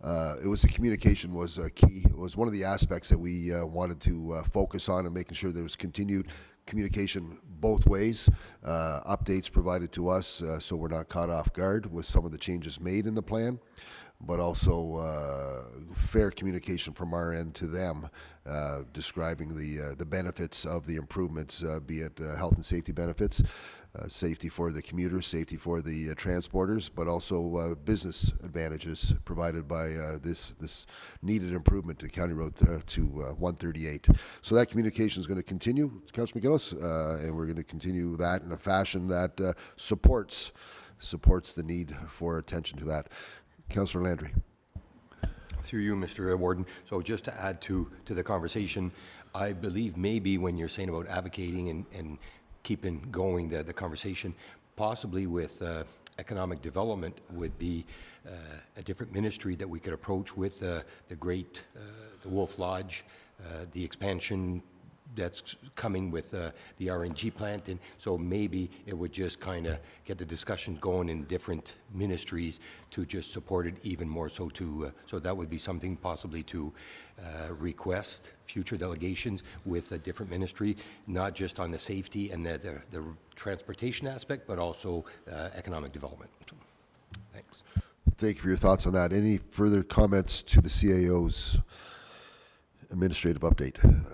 the communication was key. It was one of the aspects that we wanted to focus on, and making sure there was continued communication both ways, updates provided to us so we're not caught off guard with some of the changes made in the plan, but also fair communication from our end to them, describing the benefits of the improvements, be it health and safety benefits, safety for the commuters, safety for the transporters, but also business advantages provided by this needed improvement to County Road to 138. So that communication is going to continue, Councillor McGillis, and we're going to continue that in a fashion that supports the need for attention to that. Councillor Landry. Through you, Mr. Warden. So just to add to the conversation, I believe maybe when you're saying about advocating and keeping going the conversation, possibly with economic development would be a different ministry that we could approach with the Wolf Lodge, the expansion that's coming with the RNG plant, and so maybe it would just kind of get the discussion going in different ministries to just support it even more. So so that would be something possibly to request future delegations with a different ministry, not just on the safety and the transportation aspect, but also economic development. So, thanks. Thank you for your thoughts on that. Any further comments to the CAO's administrative update?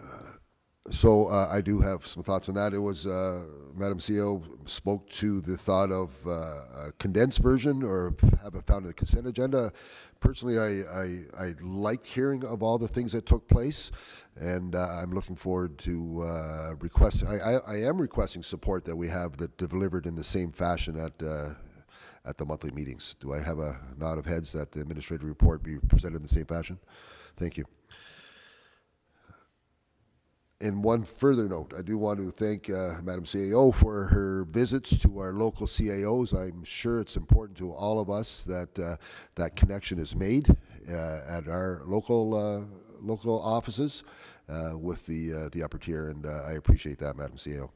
So I do have some thoughts on that. It was, Madam CEO spoke to the thought of a condensed version or have it found in the consent agenda. Personally, I like hearing of all the things that took place, and I'm looking forward to I am requesting support that we have that delivered in the same fashion at the monthly meetings. Do I have a nod of heads that the administrative report be presented in the same fashion? Thank you. And one further note, I do want to thank Madam CAO for her visits to our local CAOs. I'm sure it's important to all of us that that connection is made at our local offices with the upper tier, and I appreciate that, Madam CAO.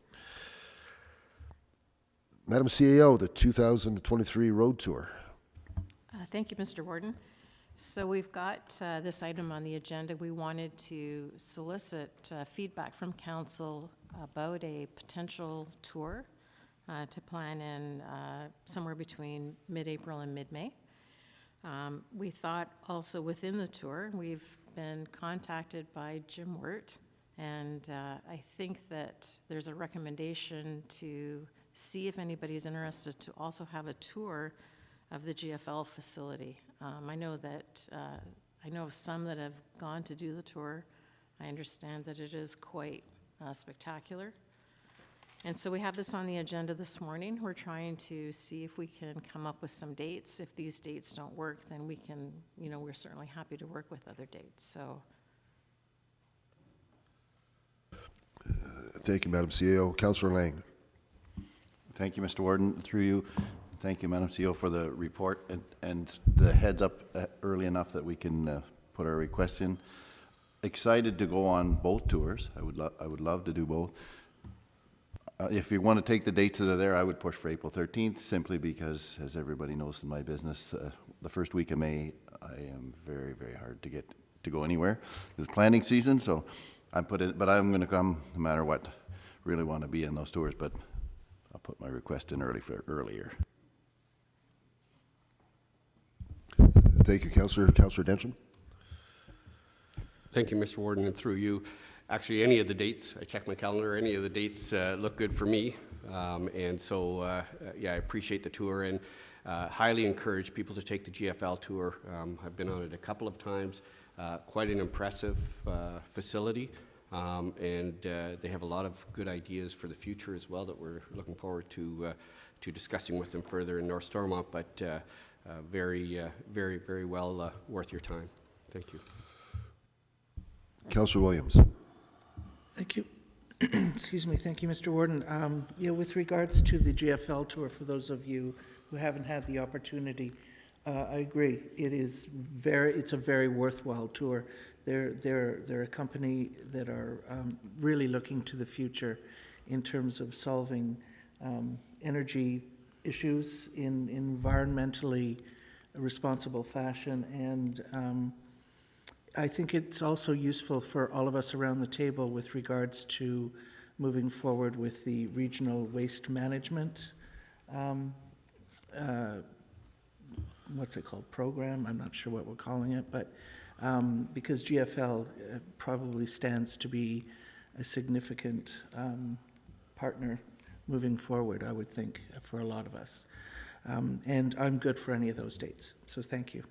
Madam CAO, the 2023 road tour. Thank you, Mr. Warden. So we've got this item on the agenda. We wanted to solicit feedback from council about a potential tour to plan in somewhere between mid-April and mid-May. We thought also within the tour, we've been contacted by Jim Wirt, and I think that there's a recommendation to see if anybody's interested to also have a tour of the GFL facility. I know of some that have gone to do the tour. I understand that it is quite spectacular. And so we have this on the agenda this morning. We're trying to see if we can come up with some dates. If these dates don't work, then we can, we're certainly happy to work with other dates. So. Thank you, Madam CEO. Councillor Lang. Thank you, Mr. Warden. Through you, thank you, Madam CEO, for the report and the heads up early enough that we can put our request in. Excited to go on both tours. I would love to do both. If you want to take the dates that are there, I would push for April 13th, simply because, as everybody knows in my business, the first week of May, I am very, very hard to go anywhere. It's planning season, so but I'm going to come no matter what. Really want to be in those tours, but I'll put my request in earlier. Thank you, Councillor. Councillor Densham. Thank you, Mr. Warden, and through you. Actually, any of the dates, I checked my calendar, any of the dates look good for me. And so, yeah, I appreciate the tour and highly encourage people to take the GFL tour. I've been on it a couple of times. Quite an impressive facility. And they have a lot of good ideas for the future as well that we're looking forward to discussing with them further in North Stormont, but very, very well worth your time. Thank you. Councillor Williams. Thank you. Excuse me. Thank you, Mr. Warden. Yeah, with regards to the GFL tour, for those of you who haven't had the opportunity, I agree. It's a very worthwhile tour. They're a company that are really looking to the future in terms of solving energy issues in environmentally responsible fashion, and I think it's also useful for all of us around the table with regards to moving forward with the regional waste management what's it called, program? I'm not sure what we're calling it, but because GFL probably stands to be a significant partner moving forward, I would think, for a lot of us. And I'm good for any of those dates, so thank you.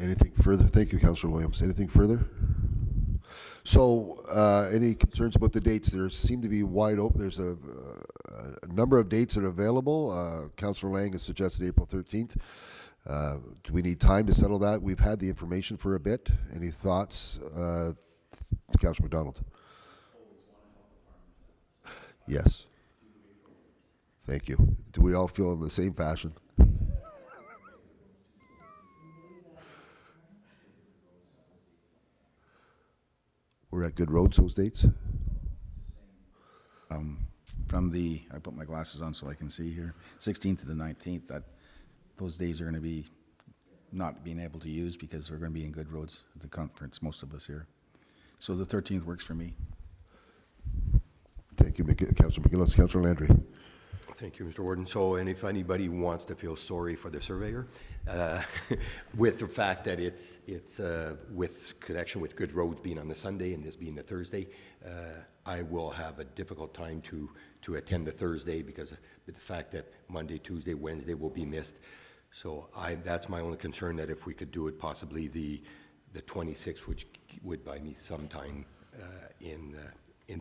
Anything further? Thank you, Councillor Williams. Anything further? So, any concerns about the dates? There seem to be wide open. There's a number of dates that are available. Councillor Lang has suggested April 13th. Do we need time to settle that? We've had the information for a bit. Any thoughts? Councillor McDonald. Yes. Thank you. Do we all feel in the same fashion? We're at Good Roads those dates? I put my glasses on so I can see here, 16th to the 19th, those days are going to be not being able to use because we're going to be in Good Roads at the conference, most of us here. So the 13th works for me. Thank you, Councillor McGillis. Councillor Landry. Thank you, Mr. Warden. So, and if anybody wants to feel sorry for the surveyor, with the fact that it's with connection with Good Roads being on the Sunday and this being the Thursday, I will have a difficult time to attend the Thursday because of the fact that Monday, Tuesday, Wednesday will be missed. So that's my only concern, that if we could do it possibly the 26th, which would buy me some time in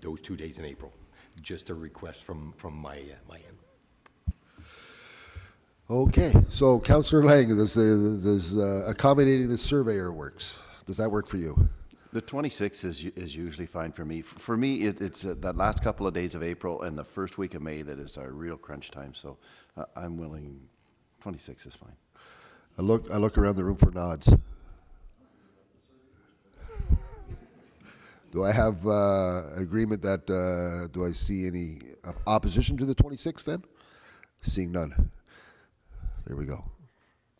those 2 days in April. Just a request from my end. Okay, so Councillor Lang, does accommodating the surveyor works. Does that work for you? The 26th is usually fine for me. For me, it's that last couple of days of April and the first week of May that is our real crunch time. So I'm willing. 26 is fine. I look around the room for nods. Do I have agreement that, do I see any opposition to the 26th then? Seeing none. There we go.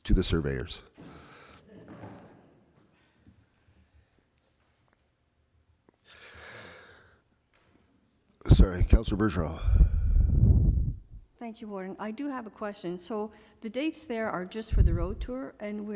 To the surveyors. Sorry, Councillor Bergeron. Thank you, Warden. I do have a question. So the dates there are just for the road tour, and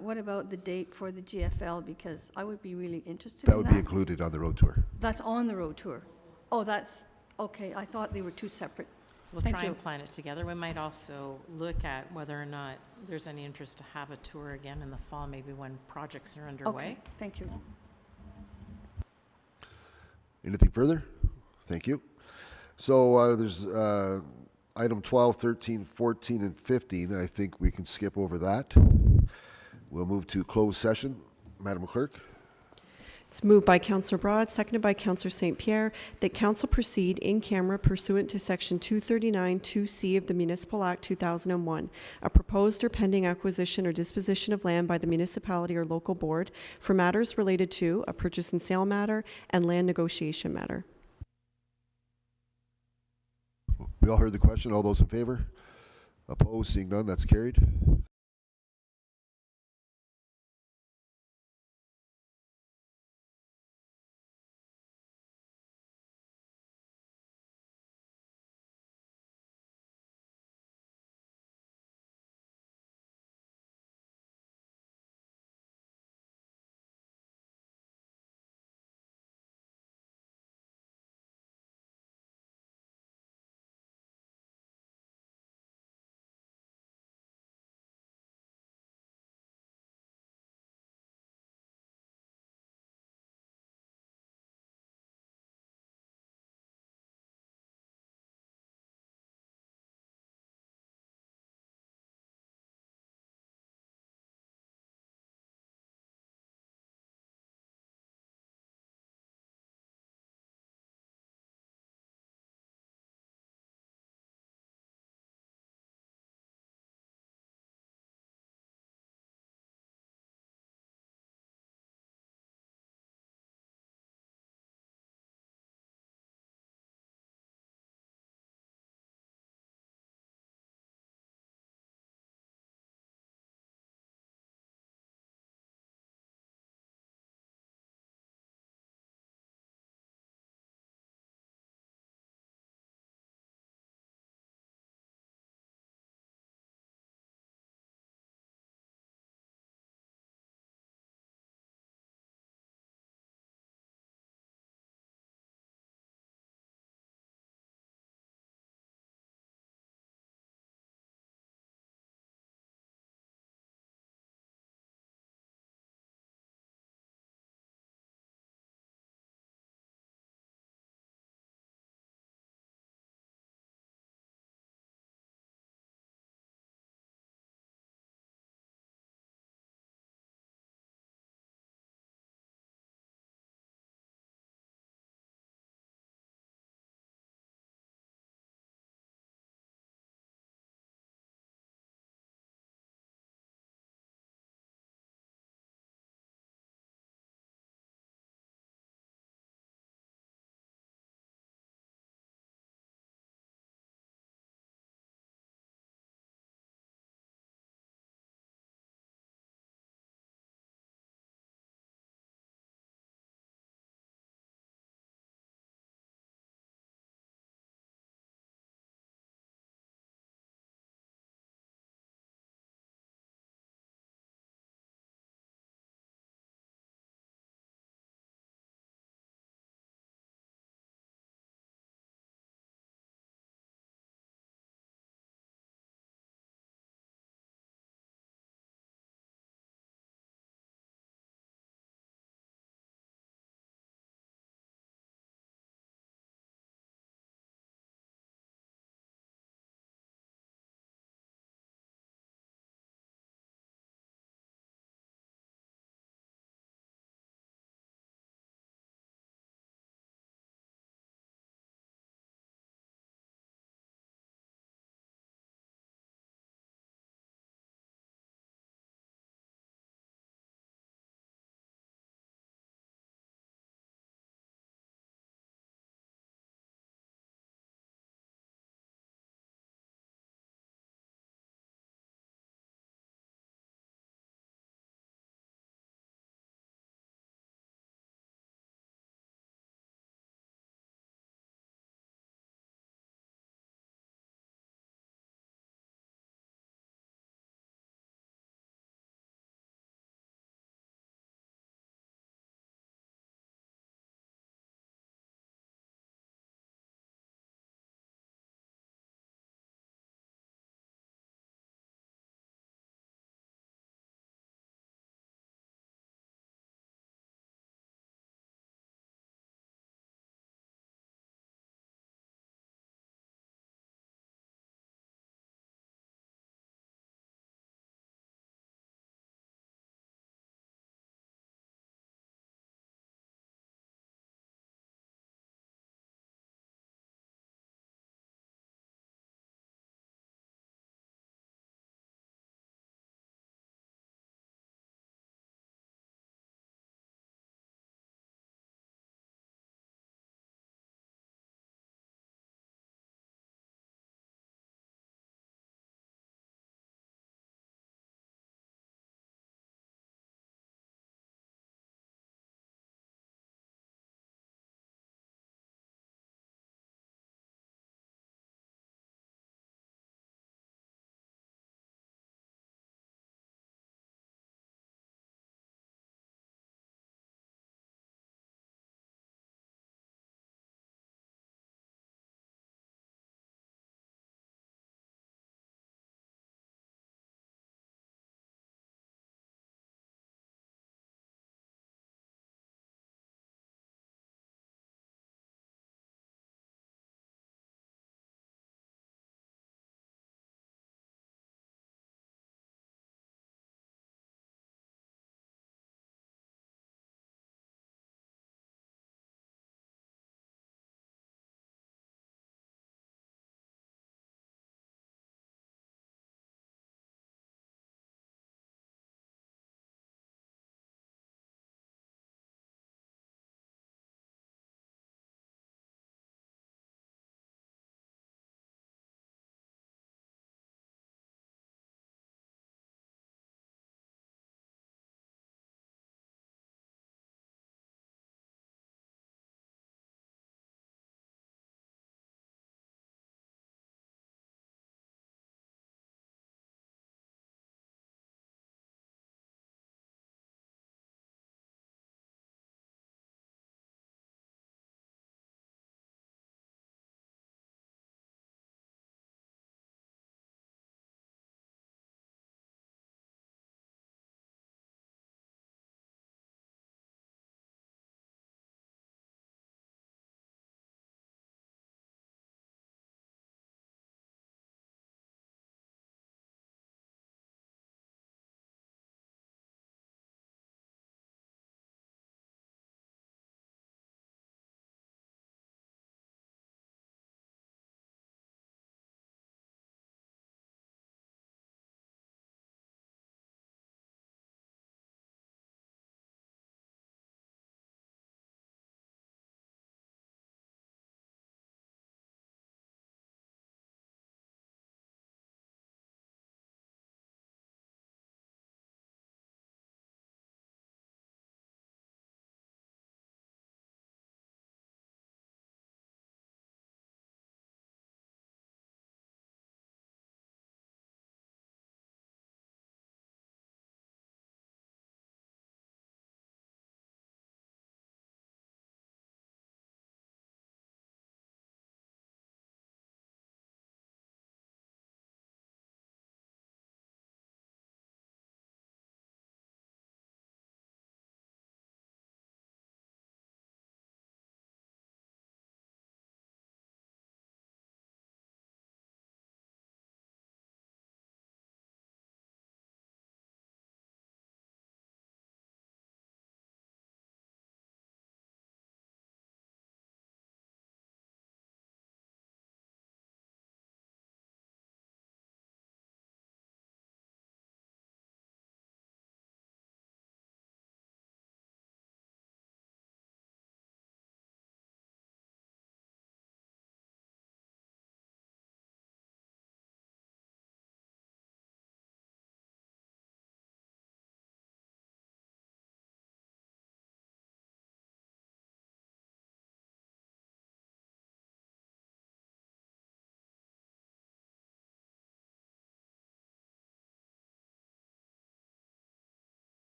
what about the date for the GFL? Because I would be really interested in that. That would be included on the road tour. That's on the road tour. Oh, that's, okay. I thought they were two separate. We'll Thank try you. and plan it together. We might also look at whether or not there's any interest to have a tour again in the fall, maybe when projects are underway. Okay, thank you. Anything further? Thank you. So there's item 12, 13, 14, and 15. I think we can skip over that. We'll move to closed session. Madam Clerk. It's moved by Councillor Broad, seconded by Councillor St. Pierre, that council proceed in camera pursuant to Section 239 2C of the Municipal Act 2001, a proposed or pending acquisition or disposition of land by the municipality or local board for matters related to a purchase and sale matter and land negotiation matter. We all heard the question. All those in favor? Opposed? Seeing none, that's carried.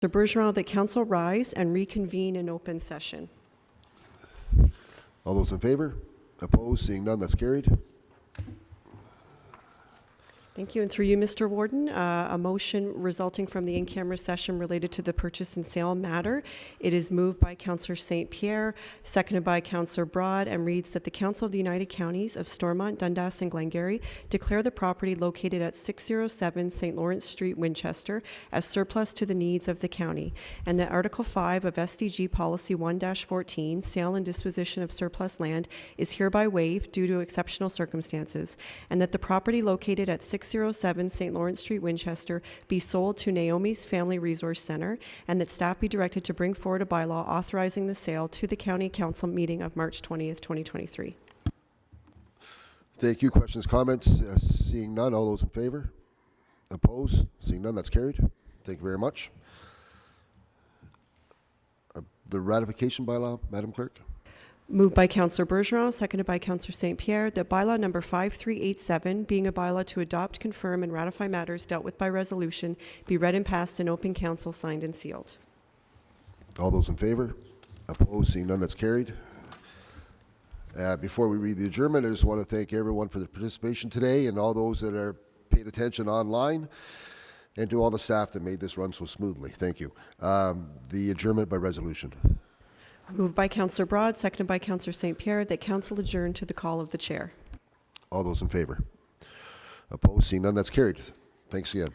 Mr. Bergeron, that council rise and reconvene in open session. All those in favor? Opposed? Seeing none, that's carried. Thank you. And through you, Mr. Warden, a motion resulting from the in-camera session related to the purchase and sale matter. It is moved by Councillor St. Pierre, seconded by Councillor Broad, and reads that the Council of the United Counties of Stormont, Dundas, and Glengarry declare the property located at 607 St. Lawrence Street, Winchester, as surplus to the needs of the county, and that Article 5 of SDG Policy 1-14, sale and disposition of surplus land, is hereby waived due to exceptional circumstances, and that the property located at 607 St. Lawrence Street, Winchester, be sold to Naomi's Family Resource Center, and that staff be directed to bring forward a bylaw authorizing the sale to the County Council meeting of March 20th, 2023. Thank you. Questions, comments? Seeing none, all those in favor? Opposed? Seeing none, that's carried. Thank you very much. The ratification bylaw, Madam Clerk. Moved by Councillor Bergeron, seconded by Councillor St. Pierre, that bylaw number 5387, being a bylaw to adopt, confirm, and ratify matters dealt with by resolution, be read and passed in open council, signed and sealed. All those in favor? Opposed? Seeing none, that's carried. Before we read the adjournment, I just want to thank everyone for their participation today and all those that are paid attention online, and to all the staff that made this run so smoothly. Thank you. The adjournment by resolution. Moved by Councillor Broad, seconded by Councillor St. Pierre, that council adjourn to the call of the chair. All those in favor? Opposed? Seeing none, that's carried. Thanks again.